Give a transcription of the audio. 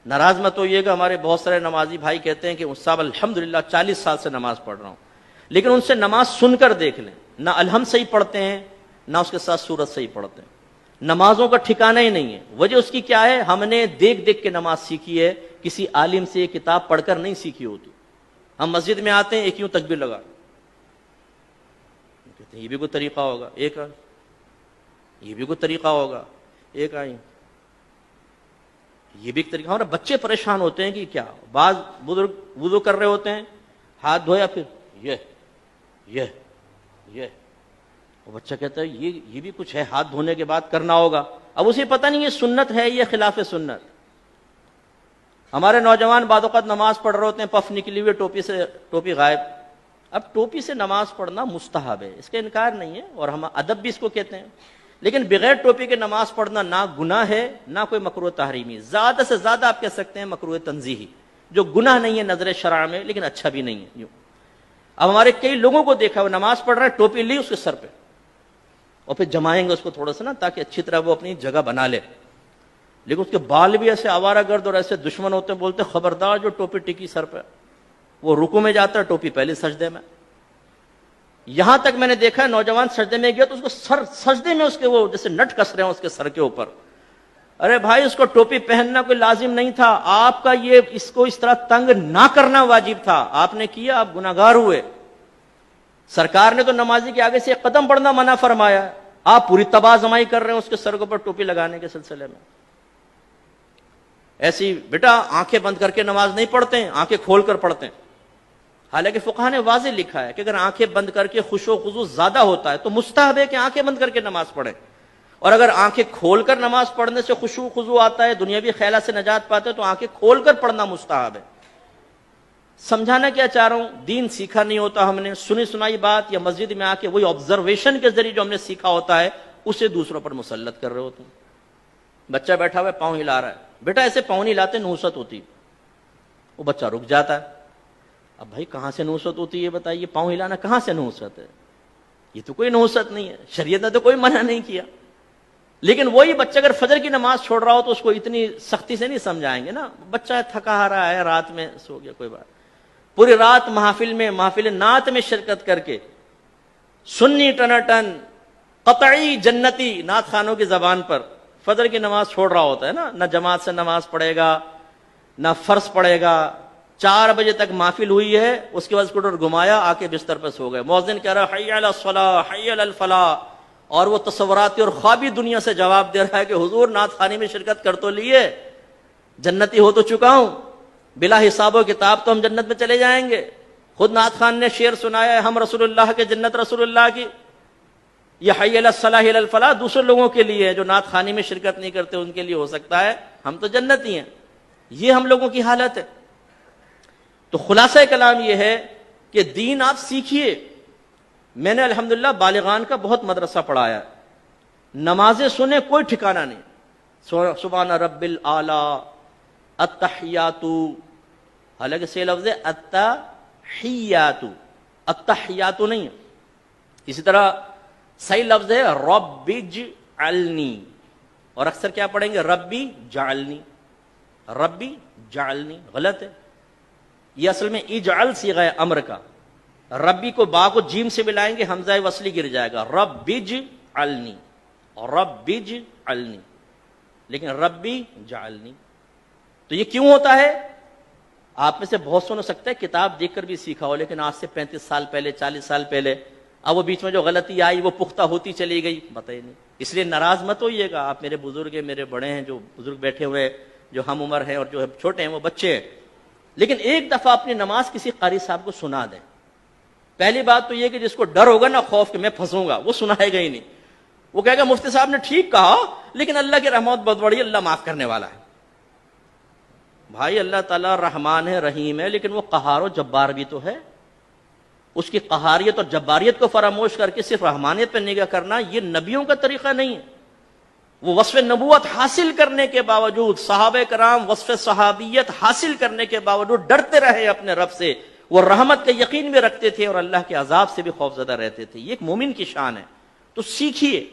ناراض مت ہوئیے گا، ہمارے بہت سارے نمازی بھائی کہتے ہیں کہ صاحب الحمدللہ 40 سال سے نماز پڑھ رہا ہوں، لیکن ان سے نماز سن کر دیکھ لیں، نہ الحمد صحیح پڑھتے ہیں نہ اس کے ساتھ سورت صحیح پڑھتے ہیں، نمازوں کا ٹھکانہ ہی نہیں ہے۔ وجہ اس کی کیا ہے؟ ہم نے دیکھ دیکھ کے نماز سیکھی ہے، کسی عالم سے کتاب پڑھ کر نہیں سیکھی ہوتی۔ ہم مسجد میں آتے ہیں ایک یوں تکبیر لگا، کہتے ہیں یہ بھی کوئی طریقہ ہوگا، ایک آئی، یہ بھی کوئی طریقہ ہوگا، ایک آئی، یہ بھی ایک طریقہ۔ ہمارے بچے پریشان ہوتے ہیں کہ کیا، بعض بزرگ وضو کر رہے ہوتے ہیں، ہاتھ دھویا پھر یہ وہ بچہ کہتا ہے یہ بھی کچھ ہے، ہاتھ دھونے کے بعد کرنا ہوگا۔ اب اسے پتہ نہیں یہ سنت ہے یا خلاف سنت۔ ہمارے نوجوان بعض اوقات نماز پڑھ رہے ہوتے ہیں، پف نکلی ہوئی ٹوپی غائب۔ اب ٹوپی سے نماز پڑھنا مستحب ہے، اس کا انکار نہیں ہے، اور ہم ادب بھی اس کو کہتے ہیں، لیکن بغیر ٹوپی کے نماز پڑھنا نہ گناہ ہے نہ کوئی مکروہ تحریمی، زیادہ سے زیادہ آپ کہہ سکتے ہیں مکروہ تنزیہی، جو گناہ نہیں ہے نظر شرع میں لیکن اچھا بھی نہیں ہے یوں۔ اب ہمارے کئی لوگوں کو دیکھا وہ نماز پڑھ رہے ہیں، ٹوپی لی اس کے سر پہ، اور پھر جمائیں گے اس کو تھوڑا سا نا تاکہ اچھی طرح وہ اپنی جگہ بنا لے، لیکن اس کے بال بھی ایسے آوارہ گرد اور ایسے دشمن ہوتے ہیں، بولتے خبردار جو ٹوپی ٹکی سر پہ، وہ رکوع میں جاتا ہے ٹوپی پہلے سجدے میں۔ یہاں تک میں نے دیکھا ہے نوجوان سجدے میں گیا تو اس کو سجدے میں اس کے وہ جیسے نٹ کس رہے ہیں اس کے سر کے اوپر۔ ارے بھائی اس کو ٹوپی پہننا کوئی لازم نہیں تھا، آپ کا یہ اس کو اس طرح تنگ نہ کرنا واجب تھا، آپ نے کیا، آپ گناہگار ہوئے۔ سرکار نے تو نمازی کے آگے سے ایک قدم بڑھنا منع فرمایا، آپ پوری تباہ زمائی کر رہے ہیں اس کے سر کے اوپر ٹوپی لگانے کے سلسلے میں۔ ایسی بیٹا آنکھیں بند کر کے نماز نہیں پڑھتے ہیں، آنکھیں کھول کر پڑھتے ہیں۔ حالانکہ فقہ نے واضح لکھا ہے کہ اگر آنکھیں بند کر کے خشوع و خضوع زیادہ ہوتا ہے تو مستحب ہے کہ آنکھیں بند کر کے نماز پڑھیں، اور اگر آنکھیں کھول کر نماز پڑھنے سے خشوع و خضوع آتا ہے، دنیاوی خیالات سے نجات پاتے ہیں، تو آنکھیں کھول کر پڑھنا مستحب ہے۔ سمجھانا کیا چاہ رہا ہوں، دین سیکھا نہیں ہوتا ہم نے، سنی سنائی بات یا مسجد میں آ کے وہی آبزرویشن کے ذریعے جو ہم نے سیکھا ہوتا ہے اسے دوسروں پر مسلط کر رہے ہوتے ہیں۔ بچہ بیٹھا ہوا ہے پاؤں ہلا رہا ہے، بیٹا ایسے پاؤں نہیں ہلاتے، نحوست ہوتی، وہ بچہ رک جاتا ہے۔ اب بھائی کہاں سے نحوست ہوتی ہے یہ بتائیے، پاؤں ہلانا کہاں سے نحوست ہے؟ یہ تو کوئی نحوست نہیں ہے، شریعت نے تو کوئی منع نہیں کیا۔ لیکن وہی بچہ اگر فجر کی نماز چھوڑ رہا ہو تو اس کو اتنی سختی سے نہیں سمجھائیں گے نا، بچہ تھکا آ رہا ہے، رات میں سو گیا، کوئی بات، پوری رات محفل نعت میں شرکت کر کے سنی ٹناٹن قطعی جنتی نعت خانوں کی زبان پر فجر کی نماز چھوڑ رہا ہوتا ہے نا، نہ جماعت سے نماز پڑھے گا نہ فرض پڑھے گا، 4 بجے تک محفل ہوئی ہے، اس کے بعد اسکوٹر گھمایا، آ کے بستر پر سو گئے، مؤذن کہہ رہا حی علی الصلاۃ حی علی الفلاح، اور وہ تصوراتی اور خوابی دنیا سے جواب دے رہا ہے کہ حضور نعت خوانی میں شرکت کر تو لیے، جنتی ہو تو چکا ہوں، بلا حساب و کتاب تو ہم جنت میں چلے جائیں گے۔ خود نعت خان نے شعر سنایا ہے، ہم رسول اللہ کے جنت رسول اللہ کی، یہ حی علی الصلاح حی علی الفلاح دوسرے لوگوں کے لیے ہے جو نعت خوانی میں شرکت نہیں کرتے، ان کے لیے ہو سکتا ہے، ہم تو جنتی ہیں۔ یہ ہم لوگوں کی حالت ہے۔ تو خلاصہ کلام یہ ہے کہ دین آپ سیکھیے۔ میں نے الحمدللہ بالغان کا بہت مدرسہ پڑھایا، نمازیں سنیں کوئی ٹھکانہ نہیں، سبحان رب الاعلی، التحیات، حالانکہ سے لفظ ہے التحیات، التحیات نہیں ہے۔ اسی طرح صحیح لفظ ہے رب اجعلنی، اور اکثر کیا پڑھیں گے ربی جعلنی، ربی جعلنی، غلط ہے۔ یہ اصل میں اجعل صیغہ امر کا، ربی کو با کو جیم سے ملائیں گے حمزہ وصلی گر جائے گا، رب اجعلنی، رب اجعلنی، لیکن ربی جعلنی۔ تو یہ کیوں ہوتا ہے؟ آپ میں سے بہت سو ہو سکتا ہے کتاب دیکھ کر بھی سیکھا ہو، لیکن آج سے 35 سال پہلے 40 سال پہلے، اب وہ بیچ میں جو غلطی آئی وہ پختہ ہوتی چلی گئی، بتائیے نہیں۔ اس لیے ناراض مت ہوئیے گا، آپ میرے بزرگ ہیں، میرے بڑے ہیں، جو بزرگ بیٹھے ہوئے جو ہم عمر ہیں اور جو چھوٹے ہیں وہ بچے ہیں، لیکن ایک دفعہ اپنی نماز کسی قاری صاحب کو سنا دیں۔ پہلی بات تو یہ کہ جس کو ڈر ہوگا نا، خوف کہ میں پھنسوں گا، وہ سنائے گا ہی نہیں، وہ کہے گا مفتی صاحب نے ٹھیک کہا لیکن اللہ کی رحمت بہت بڑی ہے، اللہ معاف کرنے والا ہے۔ بھائی اللہ تعالیٰ رحمان ہے، رحیم ہے، لیکن وہ قہار و جبار بھی تو ہے۔ اس کی قہاریت اور جباریت کو فراموش کر کے صرف رحمانیت پر نگاہ کرنا یہ نبیوں کا طریقہ نہیں ہے۔ وہ وصف نبوت حاصل کرنے کے باوجود، صحابہ کرام وصف صحابیت حاصل کرنے کے باوجود ڈرتے رہے اپنے رب سے، وہ رحمت کا یقین بھی رکھتے تھے اور اللہ کے عذاب سے بھی خوفزدہ رہتے تھے۔ یہ ایک مومن کی شان ہے، تو سیکھیے۔